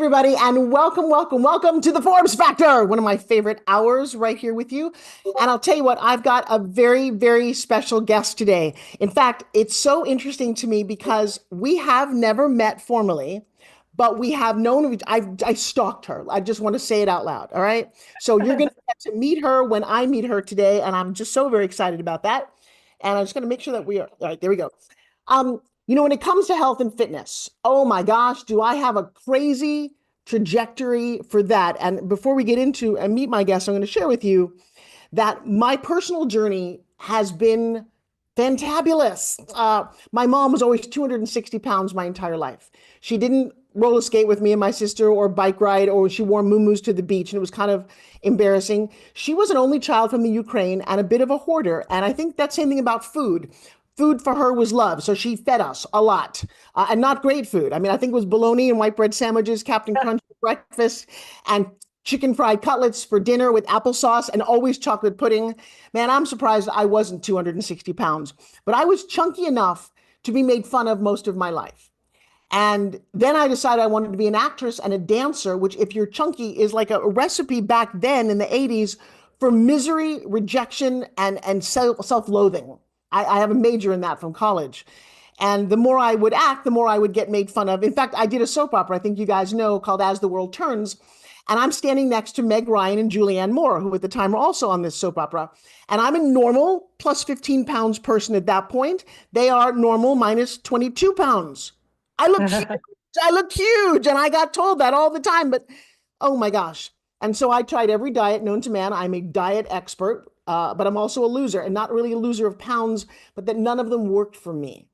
everybody, and welcome to the Forbes Factor, one of my favorite hours right here with you. And I'll tell you what, I've got a very, very special guest today. In fact, it's so interesting to me because we have never met formally, but we have known, I stalked her. I just want to say it out loud. All right. So you're going to get to meet her when I meet her today. And I'm just so very excited about that. And I'm just going to make sure that we are, all right, there we go. When it comes to health and fitness, oh my gosh, do I have a crazy trajectory for that? And before we get into and meet my guest, I'm going to share with you that my personal journey has been fantabulous. My mom was always 260 pounds my entire life. She didn't roller skate with me and my sister or bike ride, or she wore muumuus to the beach, and it was kind of embarrassing. She was an only child from the Ukraine and a bit of a hoarder. And I think that same thing about food. Food for her was love. So she fed us a lot, and not great food. I mean, I think it was bologna and white bread sandwiches, Captain Crunch for breakfast, and chicken fried cutlets for dinner with applesauce, and always chocolate pudding. Man, I'm surprised I wasn't 260 pounds, but I was chunky enough to be made fun of most of my life. And then I decided I wanted to be an actress and a dancer, which, if you're chunky, is like a recipe back then in the 80s for misery, rejection, and self-loathing. I have a major in that from college. And the more I would act, the more I would get made fun of. In fact, I did a soap opera, I think you guys know, called As the World Turns. And I'm standing next to Meg Ryan and Julianne Moore, who at the time were also on this soap opera. And I'm a normal plus 15 pounds person at that point. They are normal minus 22 pounds. I look huge. I look huge. And I got told that all the time. But oh my gosh. And so I tried every diet known to man. I'm a diet expert, but I'm also a loser, and not really a loser of pounds, but that none of them worked for me.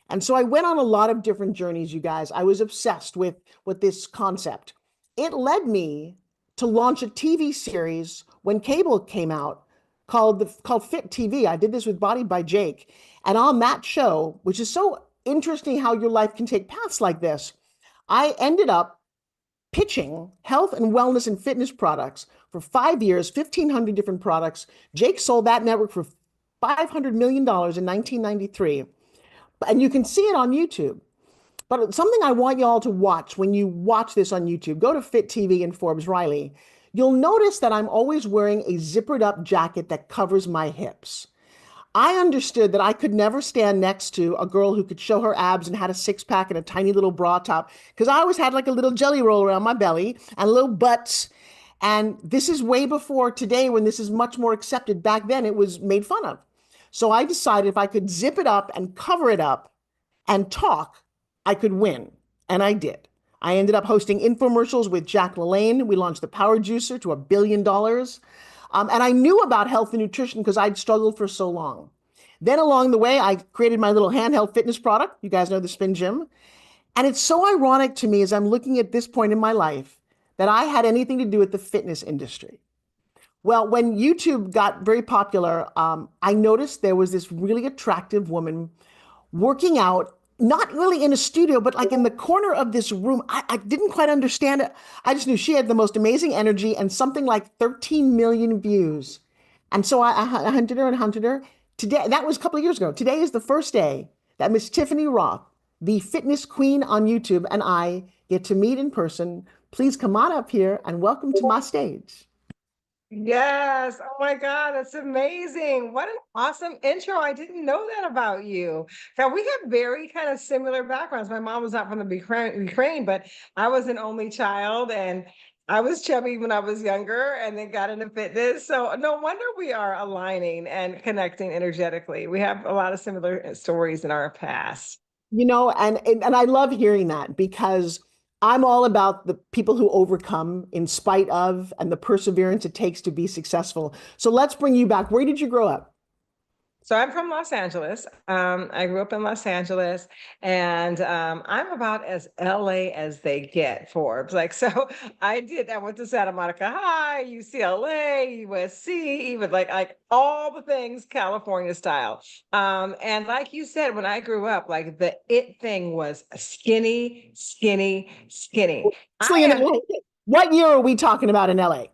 And so I went on a lot of different journeys, you guys. I was obsessed with this concept. It led me to launch a TV series when cable came out called Fit TV. I did this with Body by Jake. And on that show, which is so interesting how your life can take paths like this, I ended up pitching health and wellness and fitness products for 5 years, 1,500 different products. Jake sold that network for $500 million in 1993. And you can see it on YouTube. But something I want you all to watch when you watch this on YouTube, go to Fit TV and Forbes Riley. You'll notice that I'm always wearing a zippered up jacket that covers my hips. I understood that I could never stand next to a girl who could show her abs and had a six pack and a tiny little bra top, because I always had like a little jelly roll around my belly and little butts. And this is way before today, when this is much more accepted. Back then, it was made fun of. So I decided if I could zip it up and cover it up and talk, I could win. And I did. I ended up hosting infomercials with Jack LaLanne. We launched the Power Juicer to $1 billion. And I knew about health and nutrition because I'd struggled for so long. Then along the way, I created my little handheld fitness product. You guys know the Spin Gym. And it's so ironic to me as I'm looking at this point in my life that I had anything to do with the fitness industry. Well, when YouTube got very popular, I noticed there was this really attractive woman working out, not really in a studio, but like in the corner of this room. I didn't quite understand it. I just knew she had the most amazing energy and something like 13 million views. And so I hunted her and hunted her. Today, that was a couple of years ago. Today is the first day that Miss Tiffany Rothe, the fitness queen on YouTube, and I get to meet in person. Please come on up here and welcome to my stage. Yes. Oh my God, that's amazing. What an awesome intro. I didn't know that about you. Now, we have very kind of similar backgrounds. My mom was not from the Ukraine, but I was an only child, and I was chubby when I was younger and then got into fitness. So no wonder we are aligning and connecting energetically. We have a lot of similar stories in our past. And I love hearing that because I'm all about the people who overcome in spite of and the perseverance it takes to be successful. So let's bring you back. Where did you grow up? So I'm from Los Angeles. I grew up in Los Angeles, and I'm about as LA as they get, Forbes. Like, so I went to Santa Monica High, UCLA, USC, even like all the things California style. And like you said, when I grew up, like the it thing was skinny, skinny, skinny. I Actually, in am LA. What year are we talking about in LA?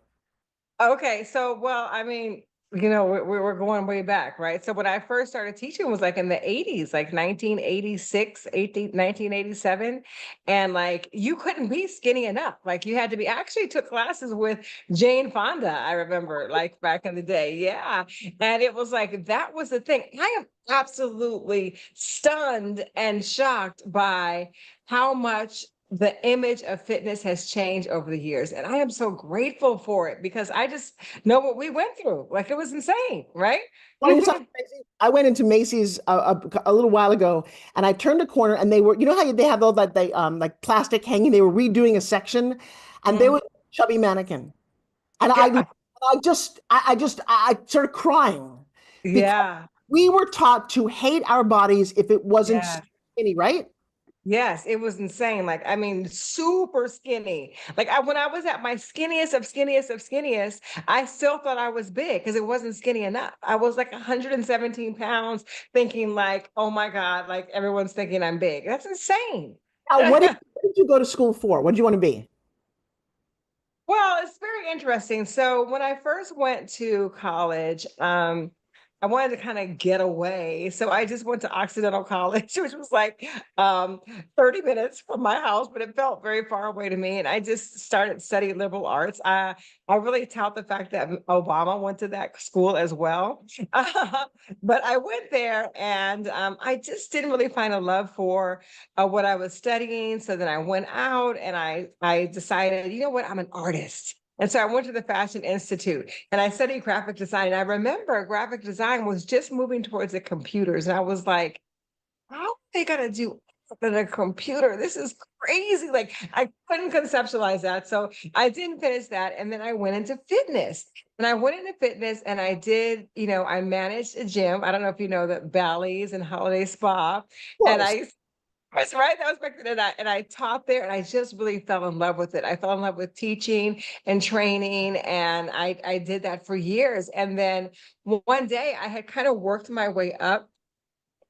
okay. So, well, I mean, we're going way back, right? So when I first started teaching was like in the 80s, like 1986, 1987. And like you couldn't be skinny enough. Like you had to be, I actually took classes with Jane Fonda, I remember, like back in the day. Yeah. And it was like that was the thing. I am absolutely stunned and shocked by how much the image of fitness has changed over the years. And I am so grateful for it because I just know what we went through. Like it was insane, right? Want to hear something crazy? I went into Macy's a little while ago, and I turned a corner, and they were, you know how they have all that they like plastic hanging. They were redoing a section, and there Mhm. was a chubby mannequin, and Yeah, I started crying because yeah, we were taught to hate our bodies if it wasn't yeah. skinny, right? Yes, it was insane. Like, I mean, super skinny. Like when I was at my skinniest of skinniest of skinniest, I still thought I was big because it wasn't skinny enough. I was like 117 pounds, thinking like, oh my God, like everyone's thinking I'm big. That's insane. Now, what did you go to school for? What did you want to be? Well, it's very interesting. So when I first went to college, I wanted to kind of get away. So I just went to Occidental College, which was like 30 minutes from my house, but it felt very far away to me. And I just started studying liberal arts. I really tout the fact that Obama went to that school as well. But I went there and I just didn't really find a love for what I was studying. So then I went out and I decided, you know what, I'm an artist. And so I went to the Fashion Institute and I studied graphic design. And I remember graphic design was just moving towards the computers. And I was like, how are they gonna do on a computer? This is crazy. Like I couldn't conceptualize that. So I didn't finish that. And then I went into fitness. And I went into fitness and I did, I managed a gym. I don't know if you know that Bally's and Holiday Spa. Of And course. I that's right. That was back then. And I taught there and I just really fell in love with it. I fell in love with teaching and training. And I did that for years. And then one day I had kind of worked my way up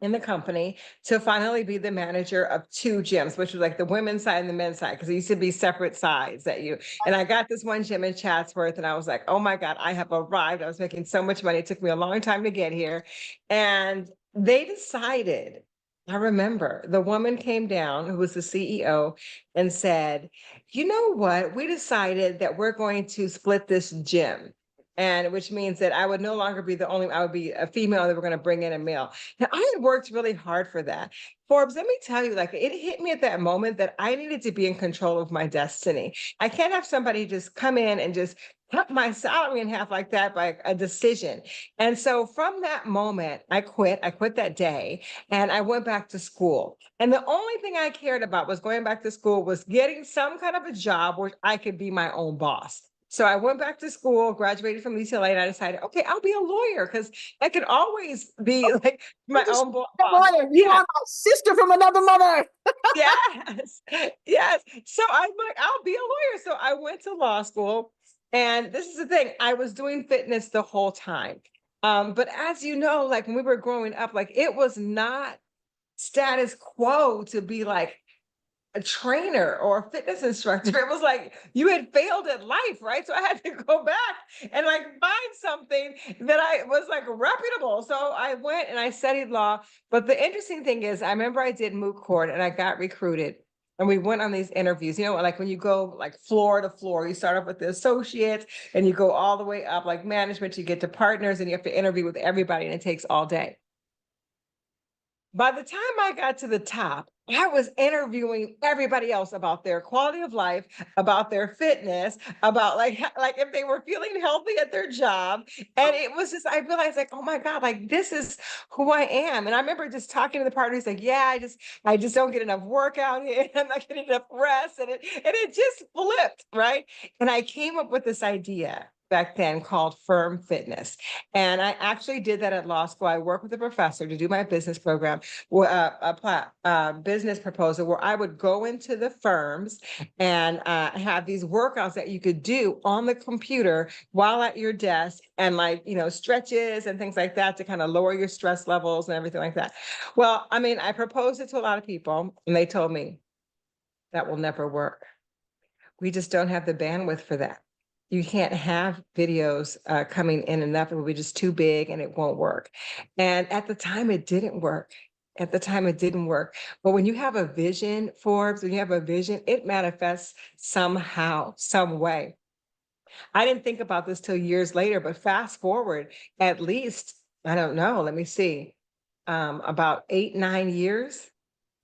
in the company to finally be the manager of two gyms, which was like the women's side and the men's side, because it used to be separate sides that you. And I got this one gym in Chatsworth, and I was like, oh my God, I have arrived. I was making so much money. It took me a long time to get here. And they decided, I remember the woman came down who was the CEO and said, you know what? We decided that we're going to split this gym. And which means that I would no longer be the only, I would be a female, that we're going to bring in a male. Now, I had worked really hard for that. Forbes, let me tell you, like it hit me at that moment that I needed to be in control of my destiny. I can't have somebody just come in and just cut my salary in half like that by a decision. And so from that moment, I quit. I quit that day and I went back to school. And the only thing I cared about was going back to school, was getting some kind of a job where I could be my own boss. So I went back to school, graduated from UCLA, and I decided, okay, I'll be a lawyer because I could always be like I'm my just own a boss. lawyer. You Yeah. are my sister from another mother. Yes. Yes. So I'm like, I'll be a lawyer. So I went to law school. And this is the thing, I was doing fitness the whole time. But as you know, like when we were growing up, like it was not status quo to be like a trainer or a fitness instructor. It was like you had failed at life, right? So I had to go back and like find something that I was like reputable. So I went and I studied law. But the interesting thing is, I remember I did moot court and I got recruited. And we went on these interviews, like when you go like floor to floor, you start off with the associates and you go all the way up like management, you get to partners and you have to interview with everybody and it takes all day. By the time I got to the top, I was interviewing everybody else about their quality of life, about their fitness, about like if they were feeling healthy at their job. And it was just, I realized like, oh my God, like this is who I am. And I remember just talking to the partners, like, yeah, I just don't get enough workout in. I'm not getting enough rest. And it just flipped, right? And I came up with this idea back then called firm fitness. And I actually did that at law school. I worked with a professor to do my business program, business proposal where I would go into the firms and have these workouts that you could do on the computer while at your desk and like, stretches and things like that to kind of lower your stress levels and everything like that. Well, I mean, I proposed it to a lot of people and they told me that will never work. We just don't have the bandwidth for that. you can't have videos coming in enough. It will be just too big and it won't work. And at the time, it didn't work. At the time, it didn't work. But when you have a vision, Forbes, when you have a vision, it manifests somehow, some way. I didn't think about this till years later, but fast forward at least, I don't know, let me see, about 8, 9 years.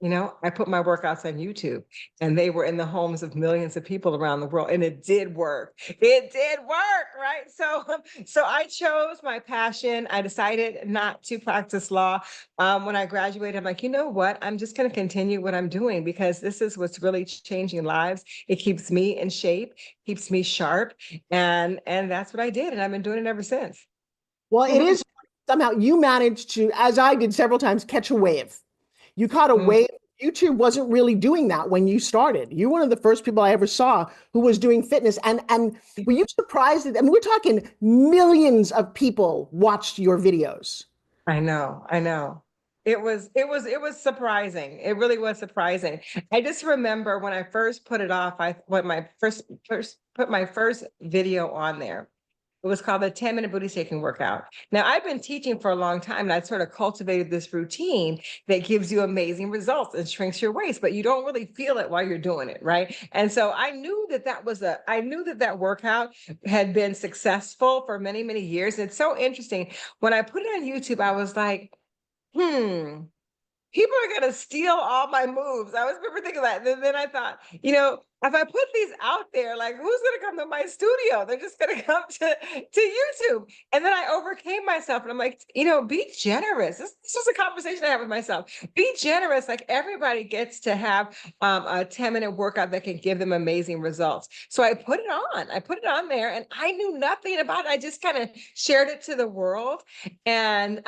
I put my workouts on YouTube and they were in the homes of millions of people around the world, and it did work. It did work, right? So I chose my passion. I decided not to practice law. When I graduated, I'm like, you know what? I'm just going to continue what I'm doing because this is what's really changing lives. It keeps me in shape, keeps me sharp, and that's what I did, and I've been doing it ever since. Well, it is somehow you managed to, as I did several times, catch a wave. You caught a Mm, wave. YouTube wasn't really doing that when you started. You're one of the first people I ever saw who was doing fitness. And were you surprised that, I mean, we're talking millions of people watched your videos. I know, I know. It was surprising. It really was surprising. I just remember when I first put it off, I when my first put my first video on there. It was called the 10-minute booty shaking workout. Now, I've been teaching for a long time and I sort of cultivated this routine that gives you amazing results and shrinks your waist, but you don't really feel it while you're doing it, right? And so I knew that that workout had been successful for many, many years. And it's so interesting. When I put it on YouTube, I was like, hmm, people are going to steal all my moves. I was remember thinking that. And then I thought, if I put these out there, like who's going to come to my studio? They're just going to come to YouTube. And then I overcame myself and I'm like, be generous. This was a conversation I had with myself. Be generous. Like everybody gets to have a 10-minute workout that can give them amazing results. So I put it on. I put it on there and I knew nothing about it. I just kind of shared it to the world. And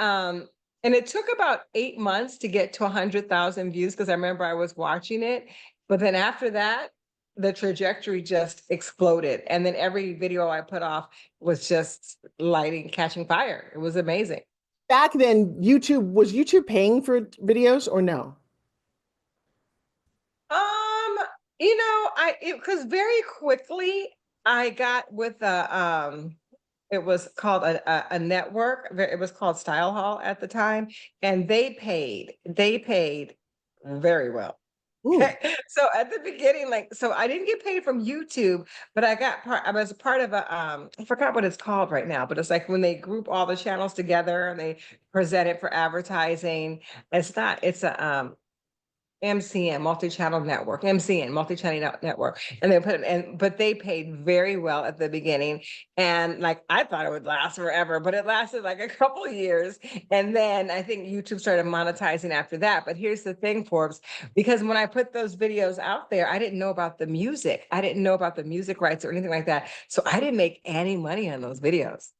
it took about 8 months to get to 100,000 views because I remember I was watching it. But then after that, the trajectory just exploded. And then every video I put off was just catching fire. It was amazing. Back then, was YouTube paying for videos or no? Um, because very quickly I got with it was called a network. It was called Style Hall at the time, and they paid very well. Ooh. So at the beginning, so I didn't get paid from YouTube, but I was a part of I forgot what it's called right now, but it's like when they group all the channels together and they present it for advertising. It's a MCN, multi-channel network, MCN, multi-channel network. And they put it in, but they paid very well at the beginning. And like I thought it would last forever, but it lasted like a couple of years. And then I think YouTube started monetizing after that. But here's the thing, Forbes, because when I put those videos out there, I didn't know about the music. I didn't know about the music rights or anything like that. So I didn't make any money on those videos.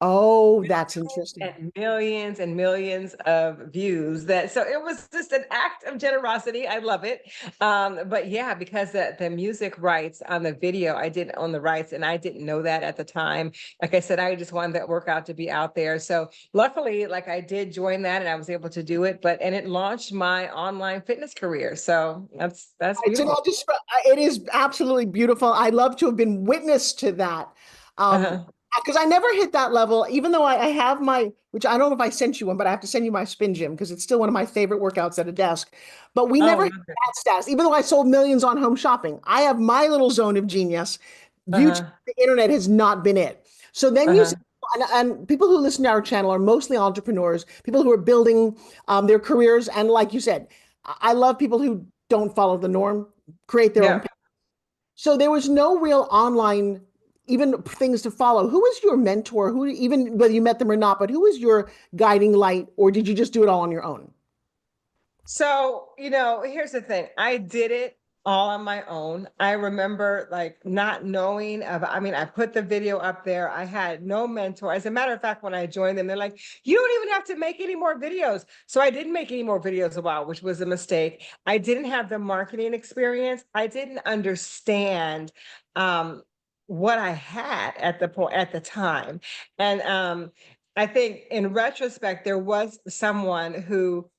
Oh, that's interesting. And millions of views. So it was just an act of generosity. I love it. But yeah, because the music rights on the video, I didn't own the rights and I didn't know that at the time. Like I said, I just wanted that workout to be out there. So luckily, like I did join that and I was able to do it, and it launched my online fitness career. So that's So now beautiful. it is absolutely beautiful. I love to have been witness to that. Uh-huh. Because I never hit that level, even though I have which I don't know if I sent you one, but I have to send you my spin gym because it's still one of my favorite workouts at a desk. But we Oh, never hit love it. that status, even though I sold millions on home shopping. I have my little zone of genius. YouTube, Uh-huh. the internet has not been it. So then Uh-huh. and people who listen to our channel are mostly entrepreneurs, people who are building their careers. And like you said, I love people who don't follow the norm, create their own. Yeah. So there was no real online even things to follow. Who was your mentor? Who, even whether you met them or not, but who was your guiding light, or did you just do it all on your own? So, here's the thing. I did it all on my own. I remember like not knowing I mean, I put the video up there. I had no mentor. As a matter of fact, when I joined them, they're like, you don't even have to make any more videos. So I didn't make any more videos a while, which was a mistake. I didn't have the marketing experience. I didn't understand what I had at the time. And I think in retrospect, there was someone who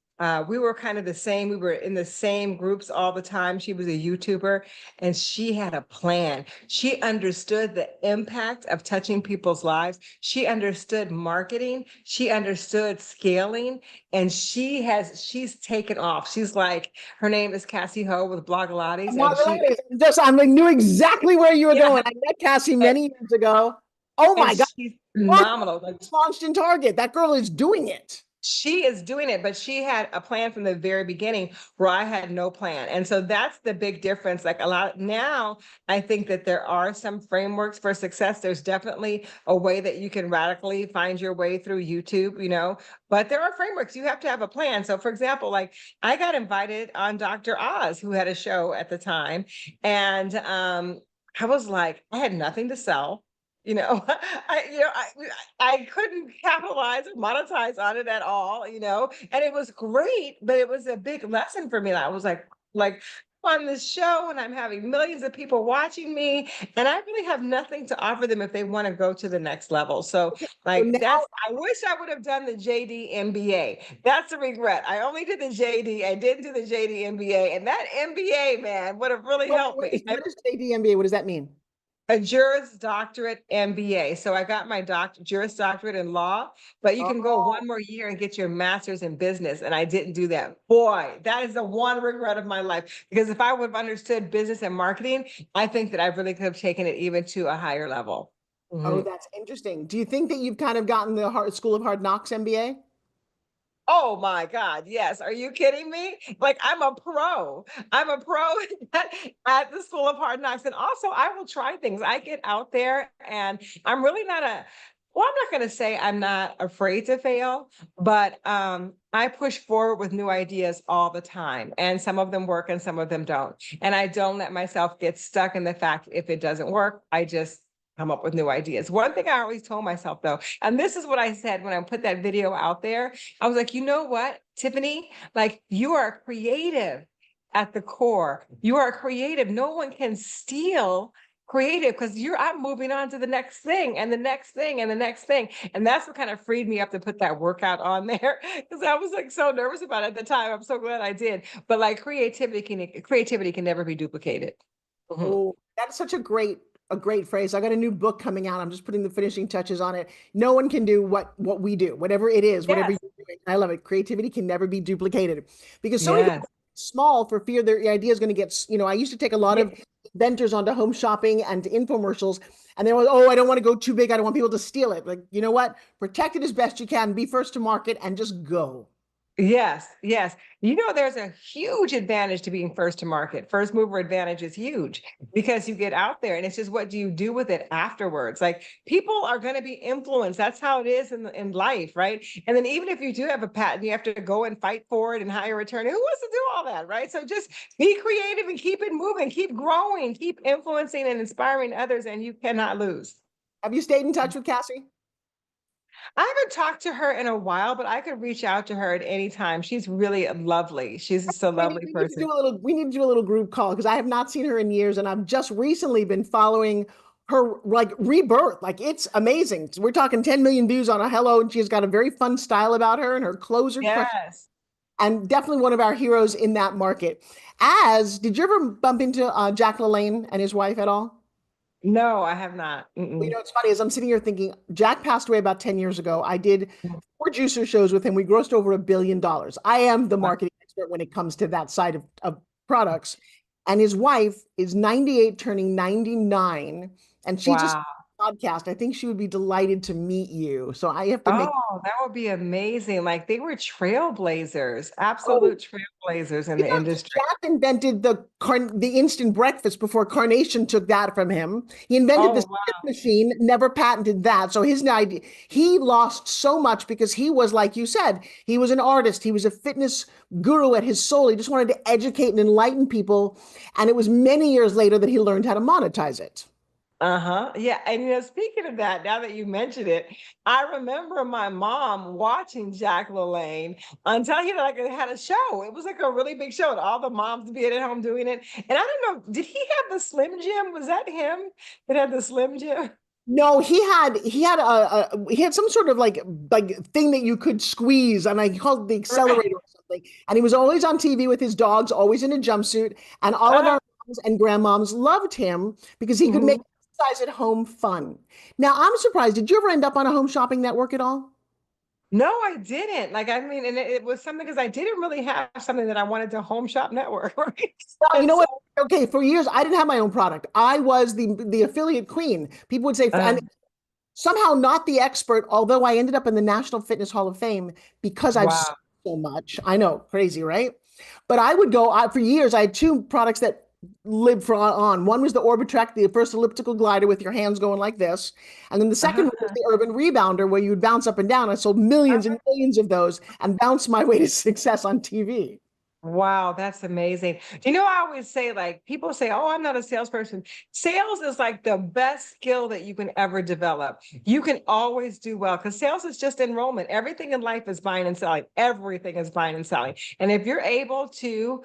we were kind of the same. We were in the same groups all the time. She was a YouTuber and she had a plan. She understood the impact of touching people's lives. She understood marketing. She understood scaling, and she's taken off. She's like, her name is Cassie Ho with Blogilates, and I knew exactly where you were yeah, going. I met Cassie many years ago. Oh and my God. she's First phenomenal. Like, launched in Target. That girl is doing it. she is doing it, but she had a plan from the very beginning where I had no plan. And so that's the big difference. Like a lot now, I think that there are some frameworks for success. There's definitely a way that you can radically find your way through YouTube, but there are frameworks. You have to have a plan. So, for example, like I got invited on Dr. Oz, who had a show at the time. And I was like, I had nothing to sell. I, you know, I couldn't capitalize or monetize on it at all, and it was great, but it was a big lesson for me. I was like on this show and I'm having millions of people watching me, and I really have nothing to offer them if they want to go to the next level. So So like now, I wish I would have done the JD MBA. That's a regret. I only did the JD. I didn't do the JD MBA, and that MBA, man, would have really helped me. what is JD? What does that mean? A Juris Doctorate MBA. So I got my Juris Doctorate in law, but you can go Oh, one more year and get your master's in business. And I didn't do that. Boy, that is the one regret of my life. Because if I would have understood business and marketing, I think that I really could have taken it even to a higher level. oh, Mhm. that's interesting. Do you think that you've kind of gotten the School of Hard Knocks MBA? Oh my God, yes. Are you kidding me? Like I'm a pro. I'm a pro at the School of Hard Knocks. And also I will try things. I get out there and I'm really not well, I'm not going to say I'm not afraid to fail, but I push forward with new ideas all the time. And some of them work and some of them don't. And I don't let myself get stuck in the fact if it doesn't work, I just come up with new ideas. One thing I always told myself though, and this is what I said when I put that video out there, I was like, you know what, Tiffany, like you are creative at the core. You are creative. No one can steal creative because I'm moving on to the next thing and the next thing and the next thing. And that's what kind of freed me up to put that workout on there because I was like so nervous about it at the time. I'm so glad I did. But like creativity can never be duplicated. Mhm. Oh, that's such a great phrase. I got a new book coming out. I'm just putting the finishing touches on it. No one can do what we do, whatever it is, whatever Yes. you're doing. I love it. Creativity can never be duplicated because so many Yes. people are small for fear their idea is going to get, I used to take a lot Yeah. of inventors onto home shopping and to infomercials, and they were, oh, I don't want to go too big. I don't want people to steal it. Like, you know what? Protect it as best you can, be first to market, and just go. Yes, yes. There's a huge advantage to being first to market. First mover advantage is huge because you get out there and it's just what do you do with it afterwards? Like people are going to be influenced. That's how it is in life, right? And then even if you do have a patent, you have to go and fight for it and hire an attorney. Who wants to do all that, right? So just be creative and keep it moving, keep growing, keep influencing and inspiring others, and you cannot lose. Have you stayed in touch with Cassie? I haven't talked to her in a while, but I could reach out to her at any time. She's really lovely. She's just a lovely We need to person. do a little, we need to do a little group call because I have not seen her in years, and I've just recently been following her like rebirth. Like it's amazing. We're talking 10 million views on a hello, and she's got a very fun style about her, and her clothes are crushing. Yes. And definitely one of our heroes in that market. As did you ever bump into Jack LaLanne and his wife at all? No, I have not. Well, Mm-mm. it's funny as I'm sitting here thinking, Jack passed away about 10 years ago. I did four juicer shows with him. We grossed over $1 billion. I am the Wow. marketing expert when it comes to that side of products. And his wife is 98, turning 99. And she just Wow. podcast. I think she would be delighted to meet you. So I have to make, Oh, that would be amazing. Like they were trailblazers, oh, absolute trailblazers in you the know, industry. Jack invented the instant breakfast before Carnation took that from him. He invented the Oh, sip wow. machine, never patented that. So his idea, he lost so much because he was, like you said, he was an artist. He was a fitness guru at his soul. He just wanted to educate and enlighten people. And it was many years later that he learned how to monetize it. Uh-huh. Yeah. And speaking of that, now that you mentioned it, I remember my mom watching Jack LaLanne until he like had a show. It was like a really big show, and all the moms being at home doing it. And I don't know, did he have the Slim Jim? Was that him that had the Slim Jim? No, he had some sort of like thing that you could squeeze, and I called it the accelerator Right. or something. And he was always on TV with his dogs, always in a jumpsuit. And all of Uh, our moms and grandmoms loved him because he could make mhm. exercise at home fun. Now, I'm surprised. Did you ever end up on a home shopping network at all? No, I didn't. Like, I mean, and it was something because I didn't really have something that I wanted to home shop network, right? Well, you And know so, what? Okay, for years I didn't have my own product. I was the affiliate queen. People would say, uh, and somehow not the expert, although I ended up in the National Fitness Hall of Fame because I've sold wow. so much. I know, crazy, right? But I would go, for years, I had two products that lived for on. One was the Orbitrek, the first elliptical glider with your hands going like this. And then the second one was Uh-huh. the Urban Rebounder, where you would bounce up and down. I sold millions and millions of those and bounced my way to success on TV. Wow, that's amazing. Do you know, I always say, like, people say, oh, I'm not a salesperson. Sales is like the best skill that you can ever develop. You can always do well because sales is just enrollment. Everything in life is buying and selling. Everything is buying and selling. And if you're able to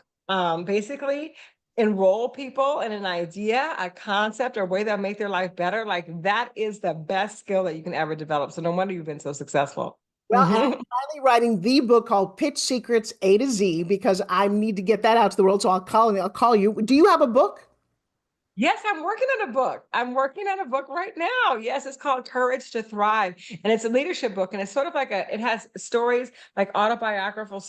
basically enroll people in an idea, a concept, or a way that'll make their life better, like that is the best skill that you can ever develop. So no wonder you've been so successful. Well, and I'm finally writing the book called Pitch Secrets A to Z because I need to get that out to the world. So I'll call you. Do you have a book? Yes, I'm working on a book. I'm working on a book right now. Yes, it's called Courage to Thrive. And it's a leadership book. And it's sort of like it has stories like autobiographical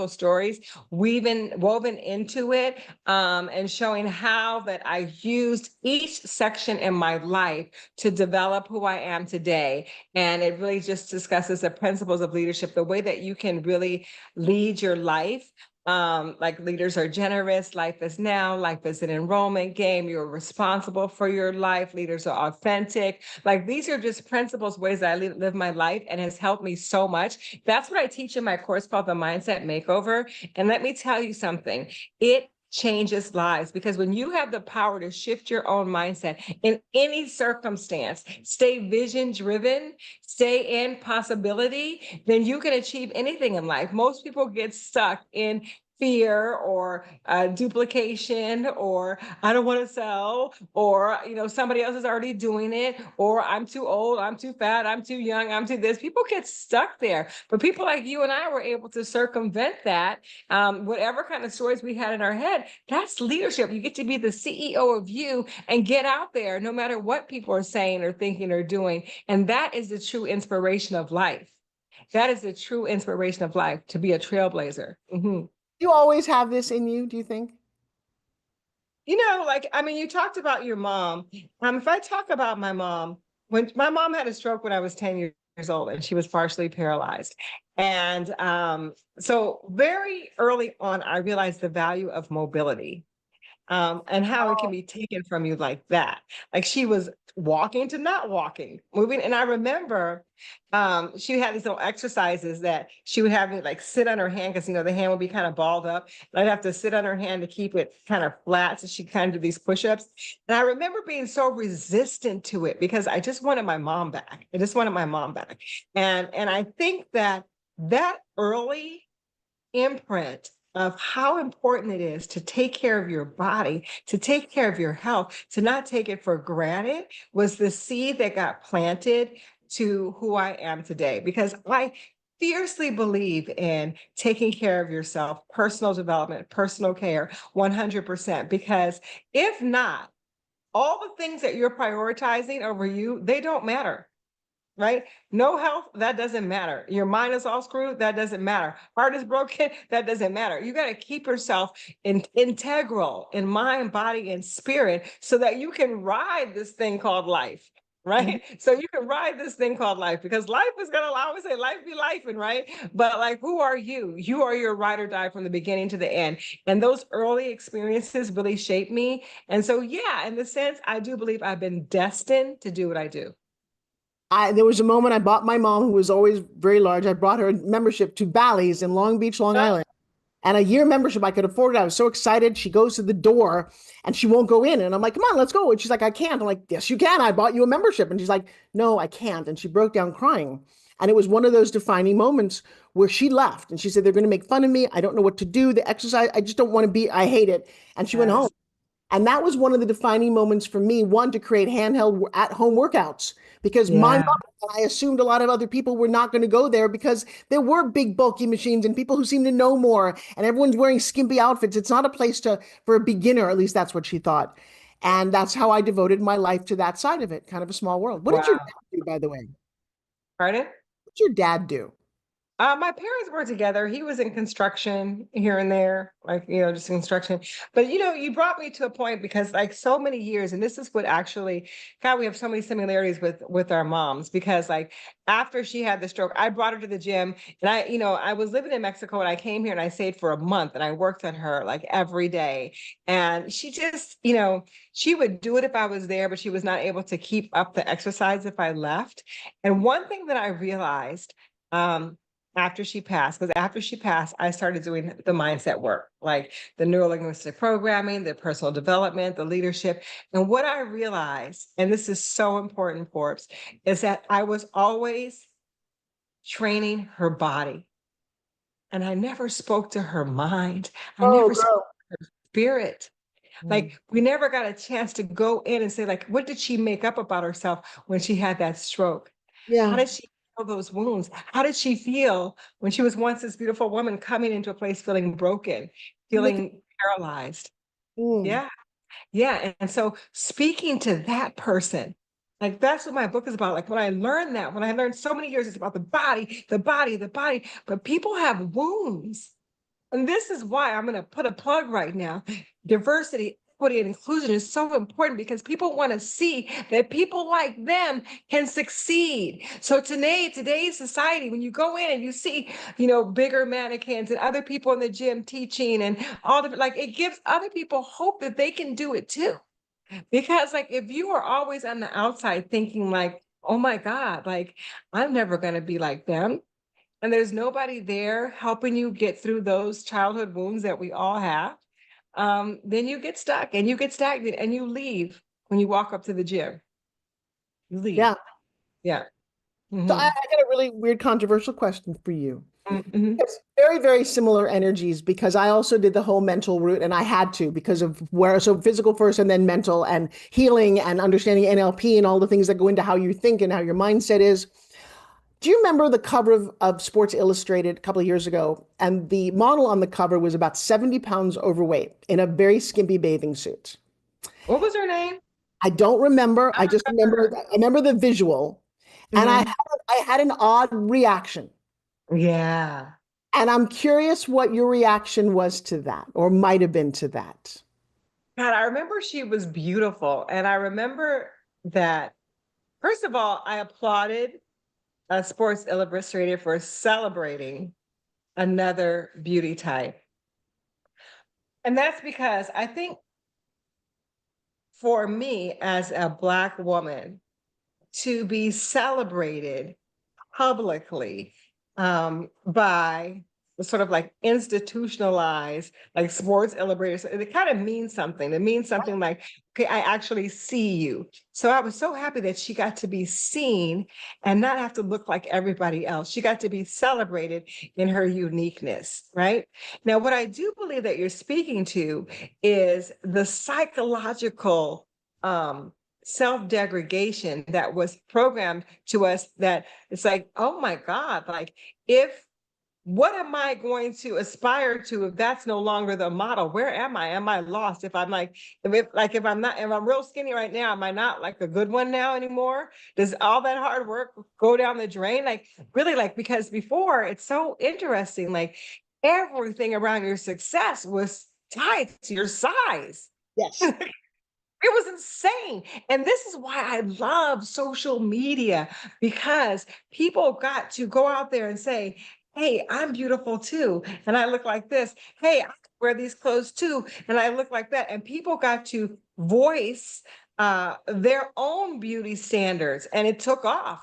stories woven into it, and showing how that I used each section in my life to develop who I am today. And it really just discusses the principles of leadership, the way that you can really lead your life. Like leaders are generous, life is now, life is an enrollment game, you're responsible for your life, leaders are authentic. Like these are just principles, ways that I live my life, and has helped me so much. That's what I teach in my course called the Mindset Makeover. And let me tell you something, it changes lives because when you have the power to shift your own mindset in any circumstance, stay vision driven, stay in possibility, then you can achieve anything in life. Most people get stuck in fear or duplication, or I don't want to sell, or somebody else is already doing it, or I'm too old, I'm too fat, I'm too young, I'm too this. People get stuck there, but people like you and I were able to circumvent that. Whatever kind of stories we had in our head, that's leadership. You get to be the CEO of you and get out there no matter what people are saying or thinking or doing, and that is the true inspiration of life. That is the true inspiration of life, to be a trailblazer. You always have this in you, do you think? Like, I mean, you talked about your mom. If I talk about my mom, when my mom had a stroke when I was 10 years old and she was partially paralyzed. And so very early on, I realized the value of mobility, and how it can be taken from you like that. Like she was walking to not walking, moving. And I remember she had these little exercises that she would have me like sit on her hand because the hand would be kind of balled up. And I'd have to sit on her hand to keep it kind of flat. So she kind of do these push-ups. And I remember being so resistant to it because I just wanted my mom back. I just wanted my mom back. And I think that early imprint of how important it is to take care of your body, to take care of your health, to not take it for granted was the seed that got planted to who I am today. Because I fiercely believe in taking care of yourself, personal development, personal care, 100%. Because if not, all the things that you're prioritizing over you, they don't matter, right? No health, that doesn't matter. Your mind is all screwed, that doesn't matter. Heart is broken, that doesn't matter. You got to keep yourself integral in mind, body, and spirit so that you can ride this thing called life. Mhm. Right. So you can ride this thing called life because life is going to, I always say, life be life. And right. But like, who are you? You are your ride or die from the beginning to the end. And those early experiences really shaped me. And so, yeah, in the sense, I do believe I've been destined to do what I do. There was a moment I bought my mom, who was always very large. I brought her a membership to Bally's in Long Beach, Long Island, and a year membership. I could afford it. I was so excited. She goes to the door and she won't go in. And I'm like, come on, let's go. And she's like, I can't. I'm like, yes, you can. I bought you a membership. And she's like, no, I can't. And she broke down crying. And it was one of those defining moments where she left and she said, they're going to make fun of me. I don't know what to do. The exercise, I just don't want to be, I hate it. And she went home. Yes. And that was one of the defining moments for me, one, to create handheld at home workouts because my Yeah. mother, and I assumed a lot of other people were not going to go there because there were big, bulky machines and people who seem to know more, and everyone's wearing skimpy outfits. It's not a place for a beginner, at least that's what she thought. And that's how I devoted my life to that side of it, kind of a small world. What did your Wow. dad do, by the way? Pardon? What did your dad do? My parents were together. He was in construction here and there, like, just construction. But, you brought me to a point because like so many years, and this is what actually, God, we have so many similarities with our moms because like after she had the stroke, I brought her to the gym and I was living in Mexico and I came here and I stayed for a month and I worked on her like every day. And she just, she would do it if I was there, but she was not able to keep up the exercise if I left. And one thing that I realized, after she passed, because after she passed, I started doing the mindset work, like the neurolinguistic programming, the personal development, the leadership. And what I realized, and this is so important, Forbes, is that I was always training her body. And I never spoke to her mind. I Oh, never spoke girl. to her spirit. Mm. Like we never got a chance to go in and say, like, what did she make up about herself when she had that stroke? How Yeah. did she heal those wounds? How did she feel when she was once this beautiful woman coming into a place feeling broken, Look. feeling paralyzed? Mm. Yeah, yeah. And so speaking to that person, like that's what my book is about. Like when I learned that, when I learned so many years, it's about the body, the body, the body. But people have wounds. And this is why I'm going to put a plug right now. Diversity, equity, and inclusion is so important because people want to see that people like them can succeed. So today's society, when you go in and you see, bigger mannequins and other people in the gym teaching and all the like, it gives other people hope that they can do it too. Because like if you are always on the outside thinking like, oh my God, like I'm never going to be like them, and there's nobody there helping you get through those childhood wounds that we all have, then you get stuck and you get stagnant and you leave when you walk up to the gym. You leave. Yeah. Yeah. So I, Hmm. I got a really weird, controversial question for you. Hmm. It's very, very similar energies because I also did the whole mental route and I had to because of where, so physical first and then mental and healing and understanding NLP and all the things that go into how you think and how your mindset is. Do you remember the cover of Sports Illustrated a couple of years ago? And the model on the cover was about 70 pounds overweight in a very skimpy bathing suit. What was her name? I don't remember. I I just remember remember, her. I remember the visual and Mhm. I had an odd reaction. Yeah. And I'm curious what your reaction was to that, or might have been to that. God, I remember she was beautiful. And I remember that, first of all, I applauded Sports Illustrated for celebrating another beauty type. And that's because I think for me as a Black woman to be celebrated publicly, by sort of like institutionalized, like Sports Illustrated. So it kind of means something. It means something like, okay, I actually see you. So I was so happy that she got to be seen and not have to look like everybody else. She got to be celebrated in her uniqueness, right? Now, what I do believe that you're speaking to is the psychological self-degradation that was programmed to us, that it's like, oh my God, like if what am I going to aspire to if that's no longer the model? Where am I? Am I lost? If I'm like, if I'm not, if I'm real skinny right now, am I not like a good one now anymore? Does all that hard work go down the drain? Like really, like because before it's so interesting, like everything around your success was tied to your size. Yes. It was insane. And this is why I love social media, because people got to go out there and say, hey, I'm beautiful too. And I look like this. Hey, I wear these clothes too. And I look like that. And people got to voice their own beauty standards. And it took off.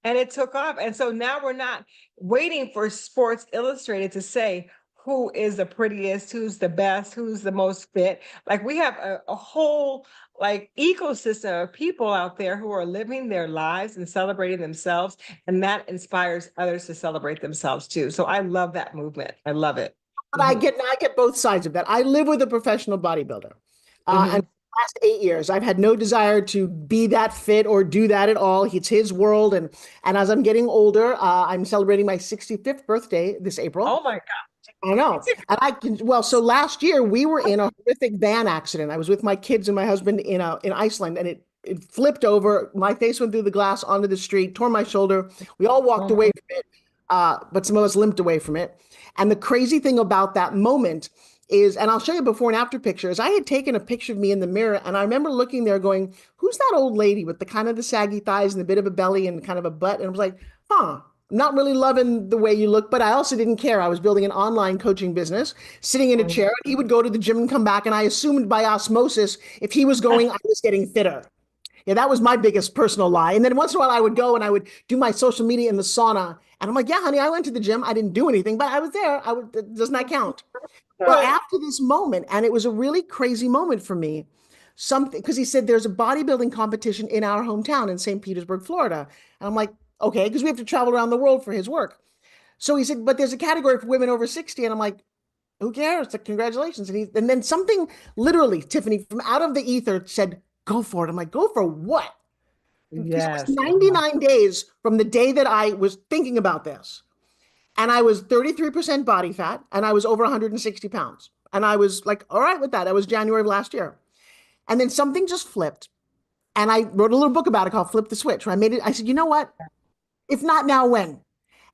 And it took off. And so now we're not waiting for Sports Illustrated to say, who is the prettiest, who's the best, who's the most fit. Like we have a whole like ecosystem of people out there who are living their lives and celebrating themselves, and that inspires others to celebrate themselves too. So I love that movement. I love it. But Mhm. I get both sides of that. I live with a professional bodybuilder. And Mhm. the last 8 years, I've had no desire to be that fit or do that at all. It's his world. And as I'm getting older, I'm celebrating my 65th birthday this April. Oh my God. I know. And I can, well, so last year we were in a horrific van accident. I was with my kids and my husband in Iceland, and it flipped over. My face went through the glass onto the street, tore my shoulder. We all walked Oh away from it, but some of us limped away from it. And the crazy thing about that moment is, and I'll show you before and after pictures. I had taken a picture of me in the mirror, and I remember looking there going, "Who's that old lady with the kind of the saggy thighs and a bit of a belly and kind of a butt?" And I was like, "Huh." Not really loving the way you look, but I also didn't care. I was building an online coaching business, sitting in a chair, and he would go to the gym and come back. And I assumed by osmosis, if he was going, I was getting fitter. Yeah, that was my biggest personal lie. And then once in a while, I would go and I would do my social media in the sauna. And I'm like, yeah, honey, I went to the gym. I didn't do anything, but I was there. Doesn't that count? Well, my after this moment, and it was a really crazy moment for me, something because he said there's a bodybuilding competition in our hometown in St. Petersburg, Florida. And I'm like, okay, because we have to travel around the world for his work. So he said, but there's a category for women over 60. And I'm like, who cares? Like, congratulations. And then something literally, Tiffany, from out of the ether said, go for it. I'm like, go for what? Because it was Yes. Wow. 99 days from the day that I was thinking about this. And I was 33% body fat and I was over 160 pounds. And I was like, all right with that. That was January of last year. And then something just flipped. And I wrote a little book about it called Flip the Switch, where I made it. I said, you know what? If not now, when?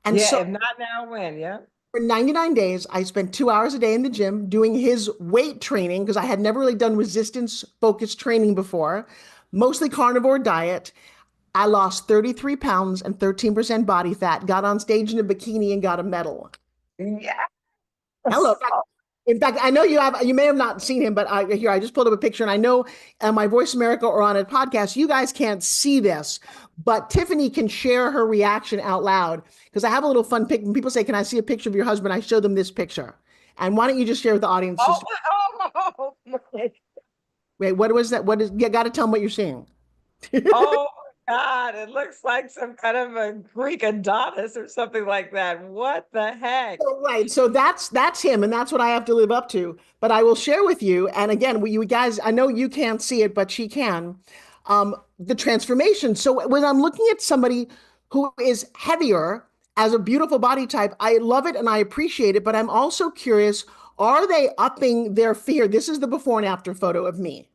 And Yeah, so if not now, when? Yeah. for 99 days, I spent 2 hours a day in the gym doing his weight training because I had never really done resistance focused training before, mostly carnivore diet. I lost 33 pounds and 13% body fat, got on stage in a bikini and got a medal. Yes. Hello. In fact, I know you may have not seen him, but I just pulled up a picture and I know my Voice America or on a podcast, you guys can't see this, but Tiffany can share her reaction out loud because I have a little fun pic. When people say, can I see a picture of your husband? I show them this picture. And why don't you just share with the audience? Oh, Just oh, my, wait, what was that? What is, you got to tell them what you're seeing. oh my God. It looks like some kind of a Greek Adonis or something like that. What the heck? Right. So that's him, and that's what I have to live up to. But I will share with you, and again, you guys, I know you can't see it, but she can. The transformation. So when I'm looking at somebody who is heavier as a beautiful body type, I love it and I appreciate it, but I'm also curious, are they upping their fear? This is the before and after photo of me.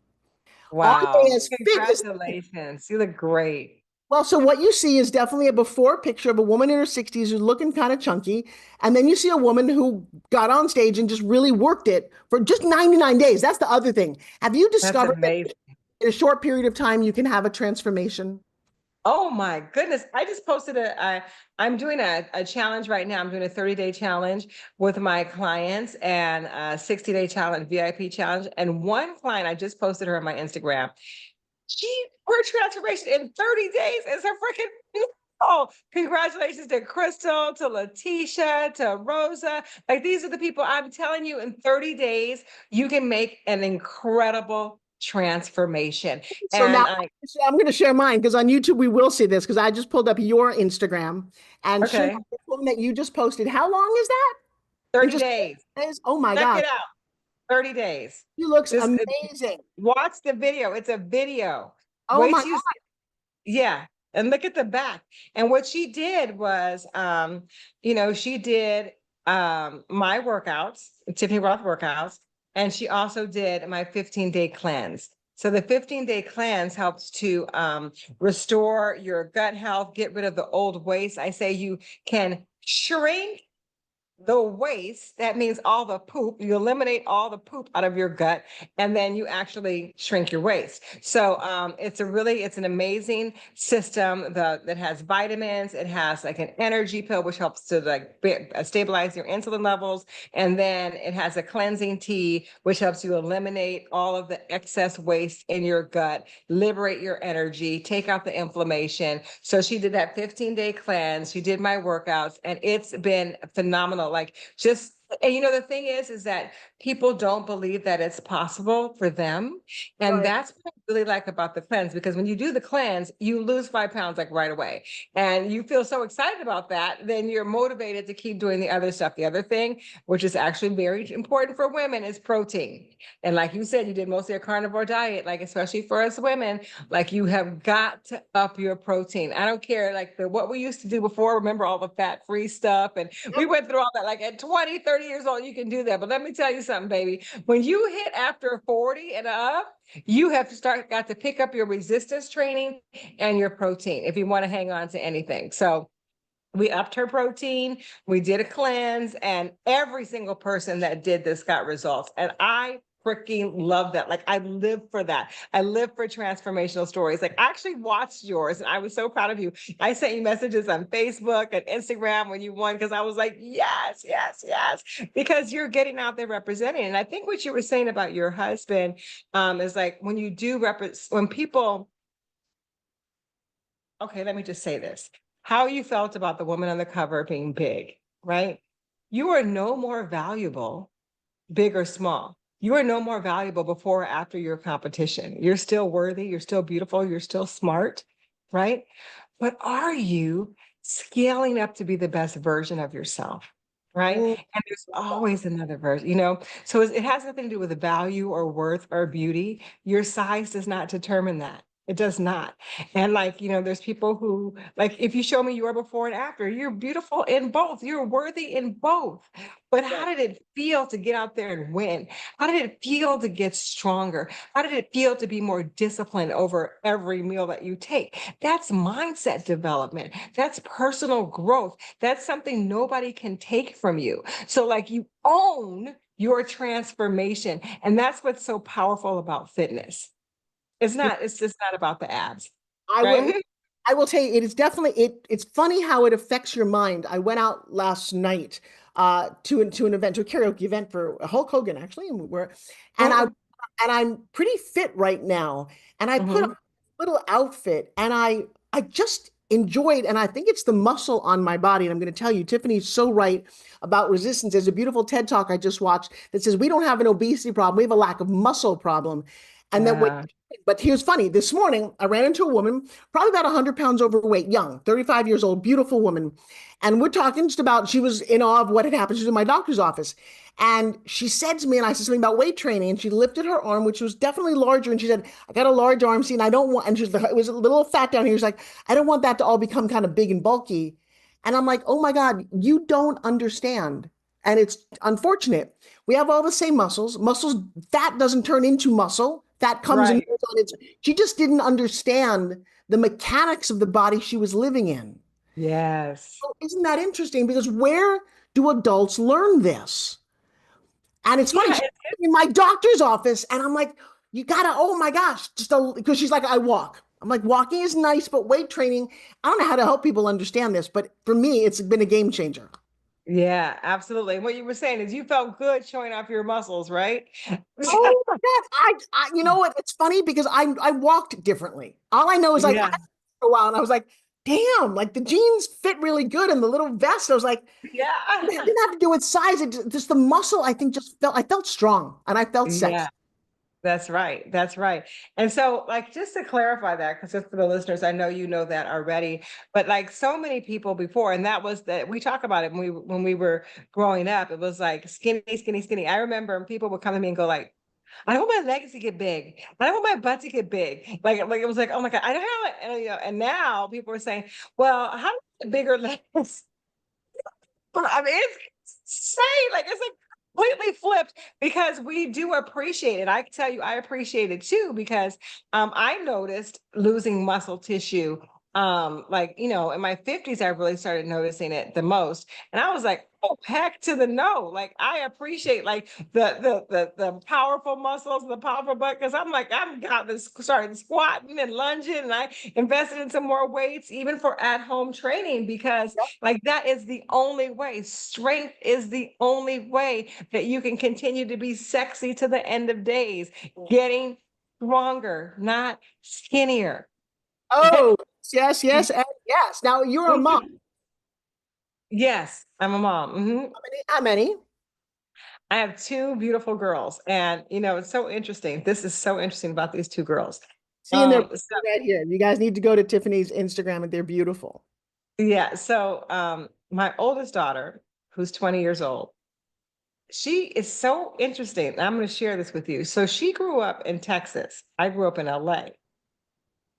Are they Wow. as fit as Congratulations. You look great. well, so what you see is definitely a before picture of a woman in her 60s who's looking kind of chunky. And then you see a woman who got on stage and just really worked it for just 99 days. That's the other thing. Have you That's discovered that amazing. in a short period of time you can have a transformation? Oh my goodness. I just posted I'm doing a challenge right now. I'm doing a 30-day challenge with my clients and a 60-day challenge, VIP challenge. And one client, I just posted her on my Instagram. Her transformation in 30 days is a freaking oh, congratulations to Crystal, to Letitia, to Rosa. Like these are the people I'm telling you in 30 days, you can make an incredible transformation. So now And I, I'm going to share mine because on YouTube we will see this because I just pulled up your Instagram and sure okay, enough, this one that you just posted. How long is that? In 30 just days. 30 days? Oh my Check God. it out. 30 days. She looks Just amazing. watch the video. It's a video. Oh Wait my till you see, yeah. And look at the back. And what she did was, she did my workouts, Tiffany Rothe workouts, and she also did my 15-day cleanse. So the 15-day cleanse helps to restore your gut health, get rid of the old waste. I say you can shrink the waste, that means all the poop, you eliminate all the poop out of your gut, and then you actually shrink your waist. So it's an amazing system that has vitamins. It has like an energy pill, which helps to stabilize your insulin levels. And then it has a cleansing tea, which helps you eliminate all of the excess waste in your gut, liberate your energy, take out the inflammation. So she did that 15-day cleanse. She did my workouts, and it's been phenomenal. Like just And the thing is that people don't believe that it's possible for them. And Right. that's what I really like about the cleanse, because when you do the cleanse, you lose 5 pounds like right away. And you feel so excited about that, then you're motivated to keep doing the other stuff. The other thing, which is actually very important for women, is protein. And like you said, you did mostly a carnivore diet, like especially for us women, like you have got to up your protein. I don't care, like what we used to do before, remember all the fat-free stuff, and we went through all that. Like at 20, 30 years old, you can do that. But let me tell you something, baby. When you hit after 40 and up, you have got to pick up your resistance training and your protein if you want to hang on to anything. So we upped her protein, we did a cleanse, and every single person that did this got results. And I freaking love that. Like, I live for that. I live for transformational stories. Like, I actually watched yours and I was so proud of you. I sent you messages on Facebook and Instagram when you won, because I was like, yes, yes, yes, because you're getting out there representing. And I think what you were saying about your husband is like, when you do when people, okay, let me just say this. How you felt about the woman on the cover being big, right? You are no more valuable, big or small. You are no more valuable before or after your competition. You're still worthy, you're still beautiful, you're still smart, right? But are you scaling up to be the best version of yourself? Right. Mm. And there's always another version, So it has nothing to do with the value or worth or beauty. Your size does not determine that. It does not. And like, there's people who, like, if you show me your before and after, you're beautiful in both, you're worthy in both. But how Right. did it feel to get out there and win? How did it feel to get stronger? How did it feel to be more disciplined over every meal that you take? That's mindset development. That's personal growth. That's something nobody can take from you. So, like, you own your transformation. And that's what's so powerful about fitness. It's just not about the abs, I will. right? I will tell you, it is definitely it's funny how it affects your mind. I went out last night to an event, to a karaoke event for Hulk Hogan actually, and I Mm-hmm. and I'm pretty fit right now. And I put on Mm-hmm. a little outfit and I just enjoyed, and I think it's the muscle on my body. And I'm going to tell you, Tiffany's so right about resistance. There's a beautiful TED talk I just watched that says we don't have an obesity problem, we have a lack of muscle problem. And that Yeah. but here's funny. This morning, I ran into a woman, probably about 100 pounds overweight, young, 35 years old, beautiful woman. And we're talking just about, she was in awe of what had happened. She was in my doctor's office. And she said to me, and I said something about weight training, and she lifted her arm, which was definitely larger. And she said, I got a large arm, see, and I don't want, and she was, it was a little fat down here. She's like, I don't want that to all become kind of big and bulky. And I'm like, oh my God, you don't understand. And it's unfortunate. We have all the same muscles. Fat doesn't turn into muscle. Fat comes and Right. goes on its. She just didn't understand the mechanics of the body she was living in. Yes. Oh, isn't that interesting? Because where do adults learn this? And it's funny, Yeah. she's in my doctor's office, and I'm like, you gotta, oh my gosh, because she's like, I walk. I'm like, walking is nice, but weight training, I don't know how to help people understand this, but for me, it's been a game changer. Yeah, absolutely. And what you were saying is you felt good showing off your muscles, right? Oh my God. You know what? It's funny because I walked differently. All I know is like, I Yeah. for a while, and I was like, damn, like the jeans fit really good and the little vest. I was like, it Yeah. didn't have to do with size. Just the muscle, I think, I felt strong and I felt Yeah. sexy. That's right. That's right. And so, like, just to clarify that, because just for the listeners, I know you know that already, but like so many people before, and that was that we talk about it when we were growing up, it was like skinny, skinny, skinny. I remember people would come to me and go like, I don't want my legs to get big. I don't want my butt to get big. Like it was like, oh my God, I don't have it. And now people are saying, well, how do I get bigger legs? But I mean, it's insane. Like it's like completely flipped, because we do appreciate it. I can tell you, I appreciate it too, because I noticed losing muscle tissue. Like, in my 50s, I really started noticing it the most. And I was like, oh, heck to the no. Like I appreciate like the powerful muscles and the powerful butt, because I'm like, I've got this started squatting and lunging, and I invested in some more weights, even for at-home training, because like that is the only way. Strength is the only way that you can continue to be sexy to the end of days. Getting stronger, not skinnier. Oh, yes, yes, and yes. Now you're a mom. Yes, I'm a mom. Mhm. How many? I have two beautiful girls, and it's so interesting. This is so interesting about these two girls. Seeing their So right here. You guys need to go to Tiffany's Instagram and they're beautiful. yeah, so my oldest daughter, who's 20 years old, she is so interesting. I'm going to share this with you. So she grew up in Texas. I grew up in LA.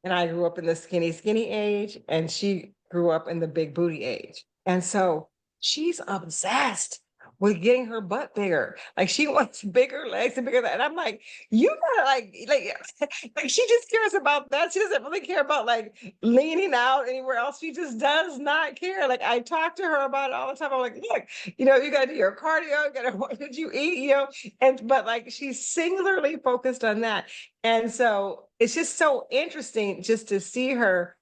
And I grew up in the skinny, skinny age, and she grew up in the big booty age. And so she's obsessed with getting her butt bigger. Like she wants bigger legs and bigger that. And I'm like, you gotta like she just cares about that. She doesn't really care about like leaning out anywhere else. She just does not care. Like I talk to her about it all the time. I'm like, look, you gotta do your cardio, you gotta what did you eat, and but like she's singularly focused on that. And so it's just so interesting just to see her.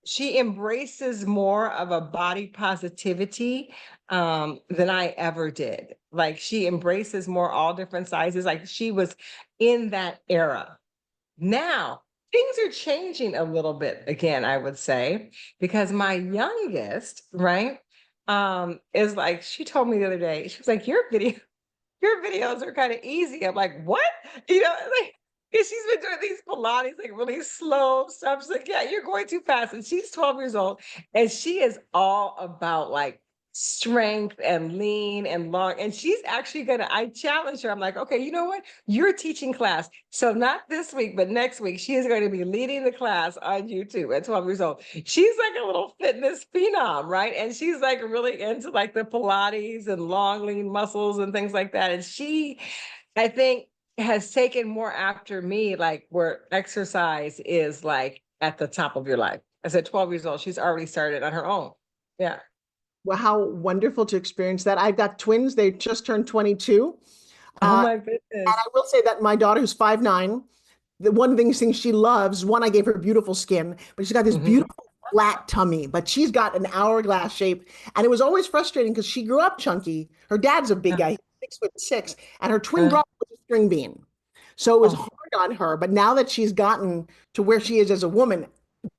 She embraces more of a body positivity than I ever did. Like she embraces more all different sizes. Like she was in that era. Now things are changing a little bit again, I would say, because my youngest, right, is like, she told me the other day, she was like, your videos are kind of easy. I'm like, what? Like, and she's been doing these Pilates, like really slow stuff. She's like, yeah, you're going too fast. And she's 12 years old, and she is all about like strength and lean and long. And she's actually I challenge her. I'm like, okay, you know what? You're teaching class. So not this week, but next week, she is going to be leading the class on YouTube at 12 years old. She's like a little fitness phenom, right? And she's like really into like the Pilates and long, lean muscles and things like that. And she, I think, has taken more after me, like where exercise is like at the top of your life. As at 12 years old, she's already started on her own. Yeah. Well, how wonderful to experience that. I've got twins. They just turned 22. Oh And my goodness. I will say that my daughter, who's 5'9", the one of the things she loves, one, I gave her beautiful skin, but she's got this Mhm. beautiful flat tummy, but she's got an hourglass shape. And it was always frustrating because she grew up chunky. Her dad's a big guy, 6'6", and her twin Uh, brother was a string bean. So it was oh, hard on her. But now that she's gotten to where she is as a woman,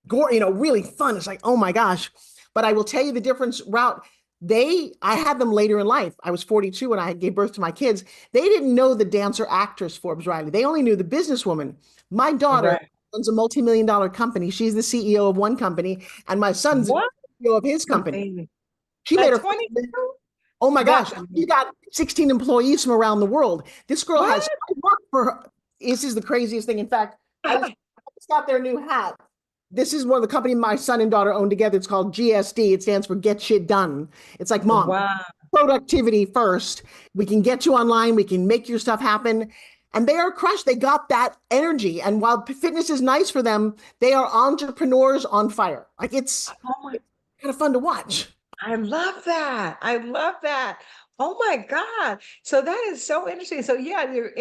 really fun. It's like, oh my gosh. But I will tell you the difference route. I had them later in life. I was 42 when I gave birth to my kids. They didn't know the dancer actress Forbes Riley. They only knew the businesswoman. My daughter right. runs a multi-million-dollar company. She's the CEO of one company, and my son's the What? CEO of his company. Amazing. She made At her, 22? oh my gosh, That's she amazing. got 16 employees from around the world. This girl What? has, I work for her. This is the craziest thing. In fact, I just got their new hat. This is one of the company my son and daughter own together. It's called GSD. It stands for Get Shit Done. It's like, mom, Wow. productivity first. We can get you online. We can make your stuff happen. And they are crushed. They got that energy. And while fitness is nice for them, they are entrepreneurs on fire. Like Oh my, it's kind of fun to watch. I love that. I love that. Oh my God. So that is so interesting. So yeah, your